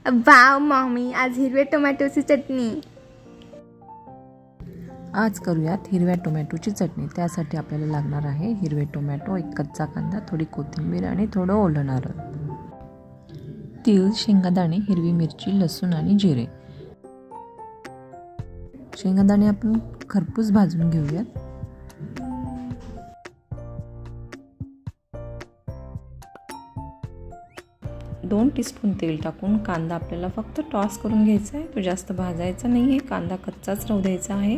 Wow mummy, आज हिरव्या टोमॅटोची चटणी. आज करूयात हिरव्या टोमॅटोची चटणी. त्यासाठी आपल्याला लागणार आहे हिरवे टोमॅटो, एक कच्चा कांदा, थोडी कोथिंबीर आणि थोडं ओलं नारळ, तीळ, शेंगादाणे, हिरवी मिरची, लसूण आणि जिरे. शेंगादाणे आपण खरपूस भाजून घेऊयात. दोन टीस्पून तेल टाकून कांदा आपल्याला फक्त टॉस करून घ्यायचा आहे, तो जास्त भाजायचा नाही आहे. कांदा कच्चाच राहू द्यायचा आहे.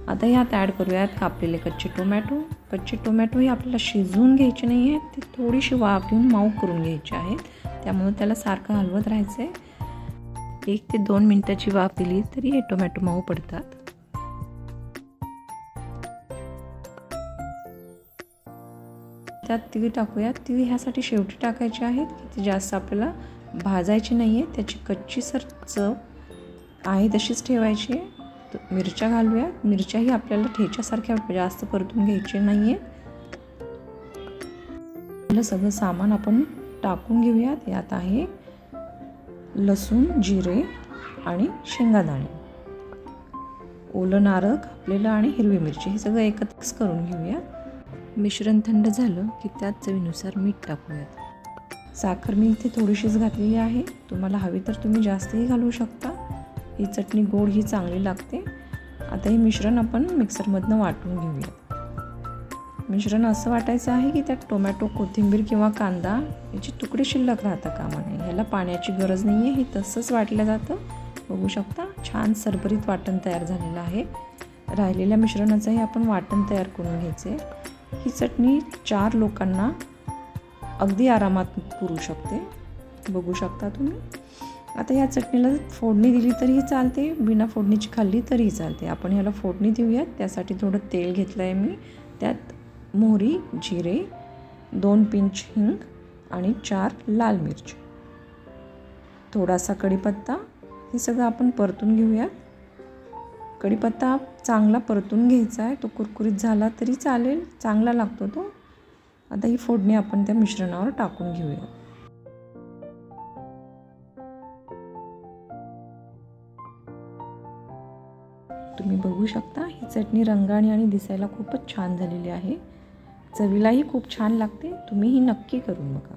आता ह्यात ॲड करूयात कापलेले कच्चे टोमॅटो. कच्चे टोमॅटो हे आपल्याला शिजवून घ्यायचे नाही आहेत, ते थोडीशी वाफ घेऊन मऊ करून घ्यायचे आहेत. त्यामुळे त्याला सारखं हलवत राहायचं आहे. 1 ते 2 मिनिटाची वाफ दिली तरी हे टोमॅटो मऊ पडतात. त्यात तीळ टाकूयात. तीळ ह्यासाठी शेवटी टाकायचे आहेत की ते जास्त आपल्याला भाजायचे नाही आहे, त्याची कच्ची चव आहे तशीच ठेवायची आहे. मिरच्या घालूयात. मिरच्याही आपल्याला ठेच्यासारख्या जास्त परतून घ्यायचे नाही आहेत. सगळं सामान आपण टाकून घेऊयात. यात आहे लसूण, जिरे आणि शेंगादाणे, ओलं नारळ कापलेलं आणि हिरवी मिरची, हे सगळं एकत्रच करून घेऊयात. मिश्रण थंड झालं की त्यात चवीनुसार मीठ टाकूयात. साखर मी इथे थोडीशीच घातलेली आहे, तुम्हाला हवी तर तुम्ही जास्तही घालू शकता. ही चटणी गोड ही चांगली लागते. आता हे मिश्रण आपण मिक्सरमधनं वाटून घेऊयात. मिश्रण असं वाटायचं आहे की त्यात टोमॅटो, कोथिंबीर किंवा कांदा याचे तुकडे शिल्लक राहता कामा नये. ह्याला पाण्याची गरज नाही आहे, हे तसंच वाटलं जातं. बघू शकता छान सरभरीत वाटण तयार झालेलं आहे. राहिलेल्या मिश्रणाचंही आपण वाटण तयार करून घ्यायचं आहे. ही चटणी 4 लोकांना अगदी आरामात पुरू शकते. बघू शकता तुम्ही. आता ह्या चटणीला फोडणी दिली तरीही चालते, बिना फोडणीची खाल्ली तरीही चालते. आपण ह्याला फोडणी देऊयात. त्यासाठी थोडं तेल घेतलं आहे मी. त्यात मोहरी, जिरे, 2 पिंच हिंग आणि 4 लाल मिरची, थोडासा कढीपत्ता, हे सगळं आपण परतून घेऊयात. कढीपत्ता चांगला परतून घ्यायचा आहे, तो कुरकुरीत झाला तरी चालेल, चांगला लागतो तो. आता ही फोडणी आपण त्या मिश्रणावर टाकून घेऊया. तुम्ही बघू शकता ही चटणी रंगाने आणि दिसायला खूपच छान झालेली आहे. चवीलाही खूप छान लागते. तुम्ही ही नक्की करून बघा.